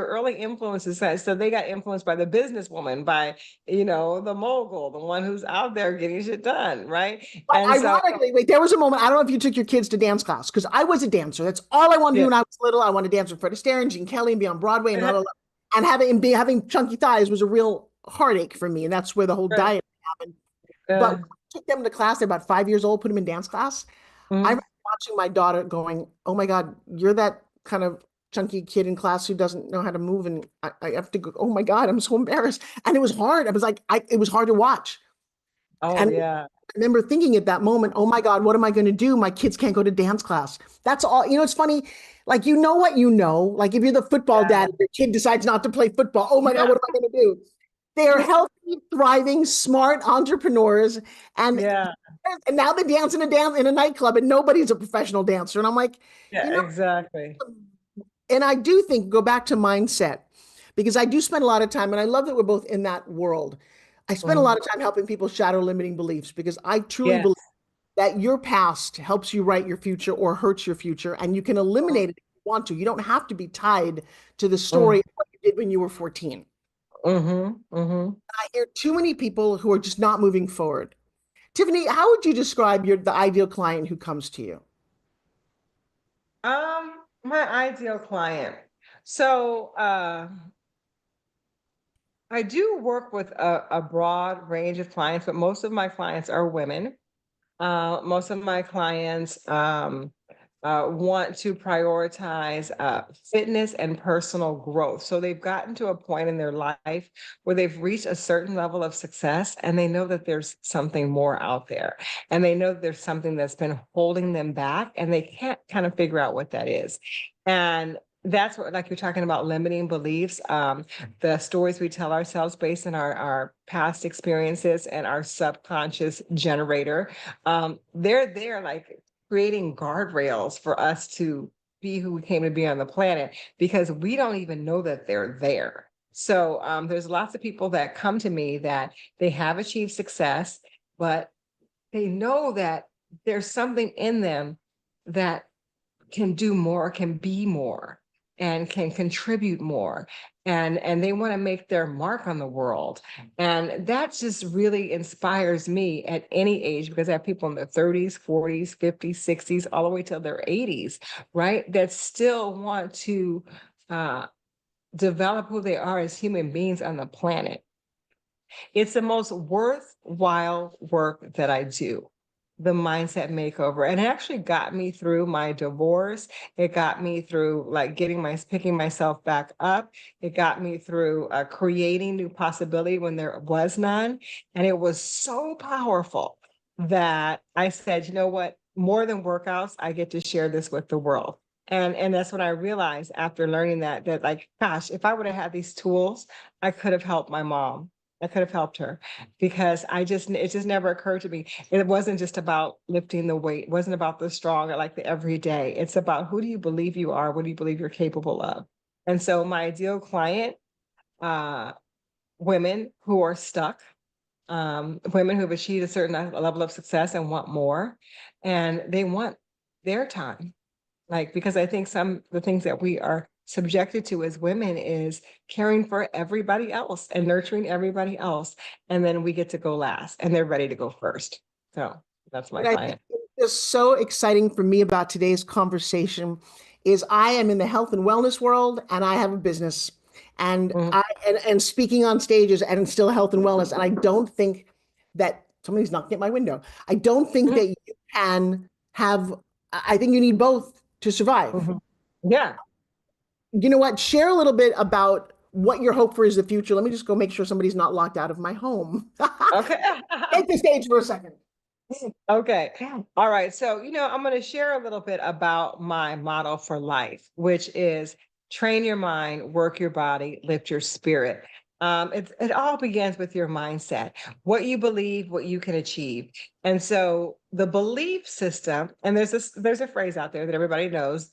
early influences. So they got influenced by the businesswoman, by, the mogul, the one who's out there getting shit done, right? But And so, ironically, wait, there was a moment. I don't know if you took your kids to dance class because I was a dancer. That's all I wanted to do yeah. when I was little. I wanted to dance with Fred Astaire and Gene Kelly and be on Broadway and blah, blah, blah. And having chunky thighs was a real heartache for me. And that's where the whole Right. diet happened. But when Uh, I took them to class, they're about 5 years old, put them in dance class. I mhm. remember watching my daughter going, oh my God, you're that kind of chunky kid in class who doesn't know how to move. And I have to go, oh my God, I'm so embarrassed. And it was hard. I was like, it was hard to watch. Oh And yeah. I remember thinking at that moment, oh my God, what am I going to do? My kids can't go to dance class. That's all. It's funny. Like, you know what you know? Like, if you're the football Yeah. dad, your kid decides not to play football. Oh my God, what am I going to do? They are healthy, thriving, smart entrepreneurs. And, Yeah. and now they dance in a nightclub and nobody's a professional dancer. And I'm like, Yeah, you know, exactly. and I do think, go back to mindset, because I do spend a lot of time, and I love that we're both in that world. I spend a lot Mhm. of time helping people shatter limiting beliefs because I truly Yes. believe that your past helps you write your future or hurts your future, and you can eliminate it if you want to. You don't have to be tied to the story Mm-hmm. of what you did when you were 14. Mm-hmm. Mm-hmm. I hear too many people who are just not moving forward. Tiffany, how would you describe the ideal client who comes to you? My ideal client. So I do work with a broad range of clients, but most of my clients are women. Most of my clients want to prioritize fitness and personal growth. So they've gotten to a point in their life where they've reached a certain level of success and they know that there's something more out there. And they know there's something that's been holding them back and they can't kind of figure out what that is. And that's what, like you're talking about limiting beliefs, the stories we tell ourselves based on our past experiences and our subconscious generator. They're there like creating guardrails for us to be who we came to be on the planet because we don't even know that they're there. So there's lots of people that come to me that they have achieved success, but they know that there's something in them that can do more, can be more, and can contribute more. And they want to make their mark on the world. And that just really inspires me at any age because I have people in their 30s, 40s, 50s, 60s, all the way till their 80s, right? That still want to develop who they are as human beings on the planet. It's the most worthwhile work that I do, the mindset makeover. And it actually got me through my divorce. It got me through like picking myself back up. It got me through creating new possibility when there was none. And it was so powerful that I said, you know what? More than workouts, I get to share this with the world. And that's when I realized after learning that like, gosh, if I would have had these tools, I could have helped my mom. I could have helped her because it just never occurred to me. It wasn't just about lifting the weight. It wasn't about the strong or like the everyday. It's about who do you believe you are? What do you believe you're capable of? And so my ideal client, uh, women who are stuck, women who have achieved a certain level of success and want more, and they want their time. Like, because I think the things that we are subjected to as women is caring for everybody else and nurturing everybody else. And then we get to go last and they're ready to go first. So that's my What I think client. is so exciting for me about today's conversation is I am in the health and wellness world and I have a business and Mhm. and speaking on stages and still health and wellness. And I don't think that somebody's knocking at my window. I don't think Mhm. that you can have, I think you need both to survive. Mhm. Yeah. You know what? Share a little bit about what your hope for is the future. Let me just go make sure somebody's not locked out of my home. Okay. Take the stage for a second. Okay. All right. So, I'm going to share a little bit about my motto for life, which is train your mind, work your body, lift your spirit. It all begins with your mindset, what you believe, what you can achieve. And so the belief system, and there's a phrase out there that everybody knows,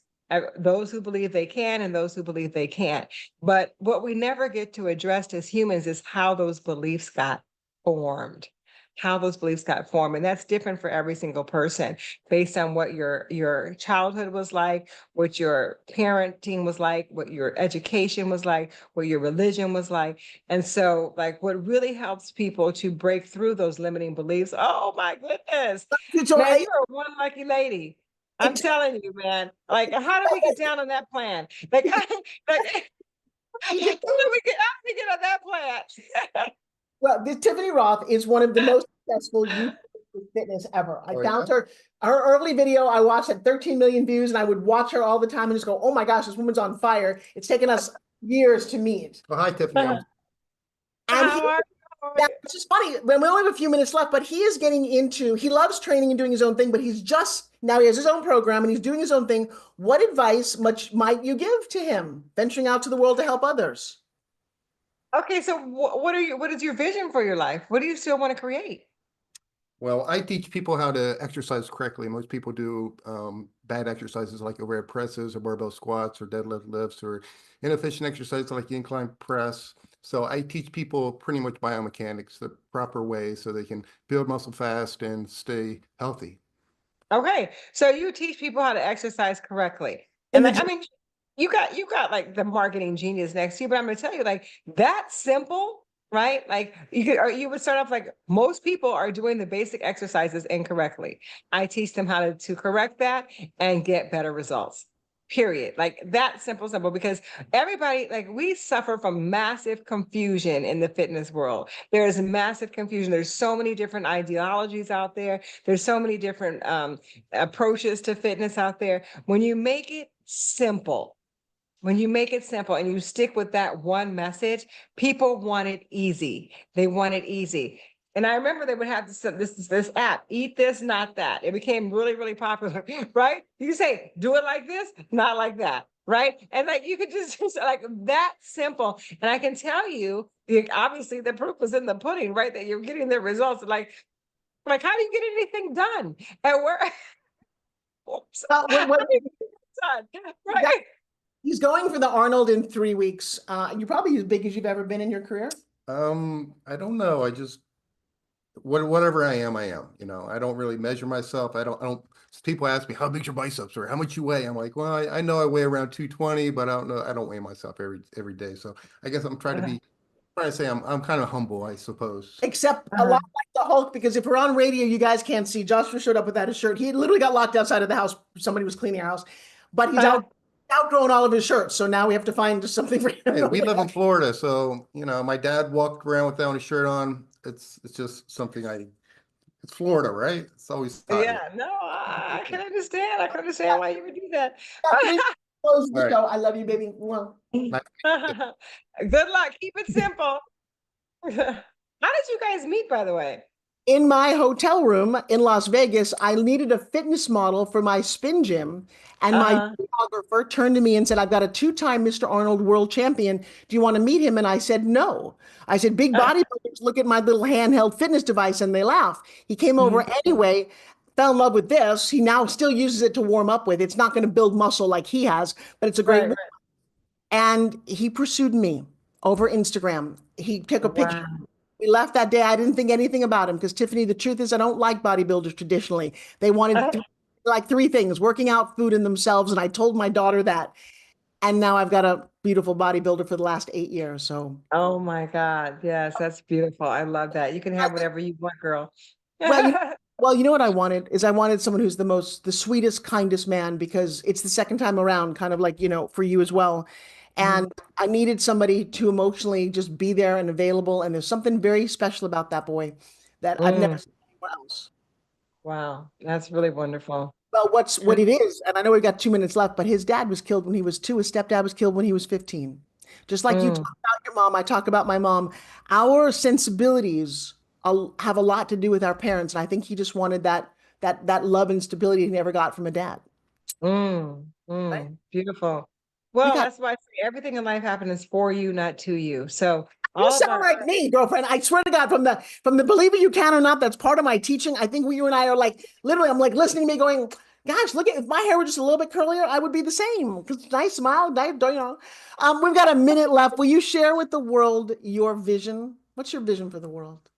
those who believe they can and those who believe they can't. But what we never get to address as humans is how those beliefs got formed, and that's different for every single person based on what your childhood was like, what your parenting was like, what your education was like, what your religion was like. And so like what really helps people to break through those limiting beliefs, oh my goodness, So man, you are one lucky lady. I'm I, telling you, man. Like, how did we get down on that plan? Like, like how did we get on that plan? well, this Tiffany Rothe is one of the most successful YouTubers for fitness ever. I found her early video I watched at 13 million views, and I would watch her all the time and just go, "Oh my gosh, this woman's on fire." It's taken us years to meet. Oh, hi, Tiffany. And How are now you? it's just funny when we only have a few minutes left, but he is getting into, he loves training and doing his own thing, but now he has his own program and he's doing his own thing. What advice much might you give to him venturing out to the world to help others? Okay, so what is your vision for your life? What do you still want to create? Well, I teach people how to exercise correctly. Most people do bad exercises like overhead presses or barbell squats or deadlift lifts or inefficient exercises like the incline press. So I teach people pretty much biomechanics, the proper way so they can build muscle fast and stay healthy. Okay, so you teach people how to exercise correctly. And In the like, I gym. mean, you got like the marketing genius next to you, but I'm gonna tell you, like, that's simple, right? Like you would start off like most people are doing the basic exercises incorrectly. I teach them how to correct that and get better results. period. Like that simple, because everybody, like we suffer from massive confusion in the fitness world. There is massive confusion. There's so many different ideologies out there. There's so many different approaches to fitness out there. When you make it simple, when you make it simple and you stick with that one message, people want it easy. They want it easy. And I remember they would have this app, eat this, not that. It became really, really popular, right? You say, do it like this, not like that, right? And like you could just like that simple. And I can tell you, obviously the proof was in the pudding, right? That you're getting the results. Like how do you get anything done? And where oops, done, right? He's going for the Arnold in 3 weeks. You're probably as big as you've ever been in your career. I don't know. I just whatever I am, you know, I don't really measure myself. I don't people ask me how big's your biceps or how much you weigh. I'm like, well, I know I weigh around 220, but I don't know. I don't weigh myself every day. So I guess I'm trying to say I'm kind of humble, I suppose. Except a lot like the Hulk, because if we're on radio, you guys can't see. Joshua showed up without his shirt. He literally got locked outside of the house. Somebody was cleaning our house, but he's outgrown all of his shirts. So now we have to find just something for him. Hey, we live in Florida, so you know, my dad walked around without his shirt on. It's just something it's Florida, right? It's always hot. Yeah, no, I can understand. I can understand why you would do that. Close the show. I love you, baby. Well, Good luck. Keep it simple. How did you guys meet, by the way? in my hotel room in Las Vegas, I needed a fitness model for my spin gym. And my photographer turned to me and said, I've got a 2-time Mr. Arnold world champion. Do you want to meet him? And I said, no. I said, big bodybuilders look at my little handheld fitness device and they laugh. He came over anyway, fell in love with this. He now still uses it to warm up with. It's not going to build muscle like he has, but it's a great. Right. And he pursued me over Instagram. He took a picture. Wow. We left that day. I didn't think anything about him because, Tiffany, the truth is I don't like bodybuilders traditionally. They wanted like 3 things: working out, food, and themselves. And I told my daughter that. And now I've got a beautiful bodybuilder for the last 8 years. So, Oh my God. Yes, that's beautiful. I love that. You can have whatever you want, girl. well, you know what I wanted is I wanted someone who's the sweetest, kindest man, because it's the second time around, kind of like, for you as well. And I needed somebody to emotionally just be there and available. And there's something very special about that boy that I've never seen anywhere else. Wow, that's really wonderful. Well, what it is, and I know we've got 2 minutes left, but his dad was killed when he was 2. His stepdad was killed when he was 15. Just like you talk about your mom, I talk about my mom. Our sensibilities have a lot to do with our parents, and I think he just wanted that love and stability he never got from a dad. Right? Beautiful. Well, got- that's why I say everything in life happens for you, not to you. So You sound like me, girlfriend. I swear to God, from the Believe It You Can or Not, that's part of my teaching. I think you and I are like, literally, I'm like listening to me going, gosh, look if my hair were just a little bit curlier, I would be the same. Because nice smile, we've got a minute left. Will you share with the world your vision? What's your vision for the world?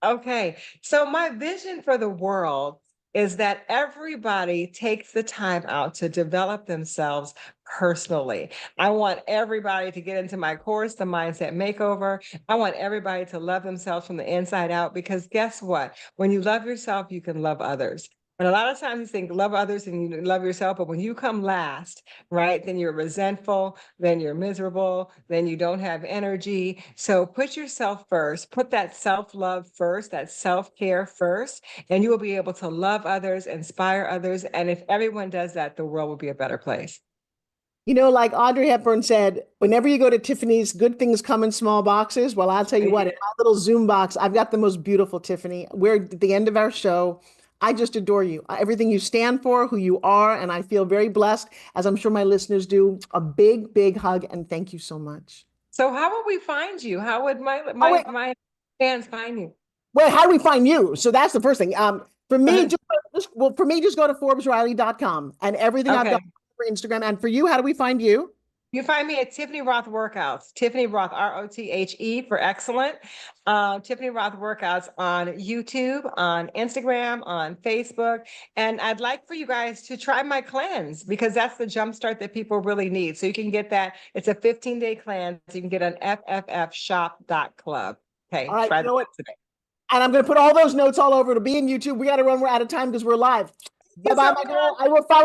Okay. So my vision for the world is that everybody takes the time out to develop themselves personally. I want everybody to get into my course, the Mindset Makeover. I want everybody to love themselves from the inside out, because guess what? When you love yourself, you can love others. And a lot of times you think love others and you love yourself, but when you come last, right, then you're resentful, then you're miserable, then you don't have energy. So put yourself first, put that self-love first, that self-care first, and you will be able to love others, inspire others. And if everyone does that, the world will be a better place. Like Audrey Hepburn said, whenever you go to Tiffany's, good things come in small boxes. Well, I'll tell you what, in my little Zoom box, I've got the most beautiful Tiffany. We're at the end of our show. I just adore you. Everything you stand for, who you are, and I feel very blessed, as I'm sure my listeners do. A big, big hug, and thank you so much. So how would we find you? How would my fans find you? Well, how do we find you? So that's the first thing. For me, just go to ForbesRiley.com and everything I've got for Instagram. And for you, how do we find you? You find me at Tiffany Rothe Workouts, Tiffany Rothe, ROTHE for excellent. Tiffany Rothe Workouts on YouTube, on Instagram, on Facebook. And I'd like for you guys to try my cleanse, because that's the jumpstart that people really need. So you can get that. It's a 15-day cleanse. You can get on fffshop.club. Okay. All right. Try You know what? today. And I'm going to put all those notes all over. It'll be in YouTube. We got to run. We're out of time because we're live. Bye-bye, my girl. I will follow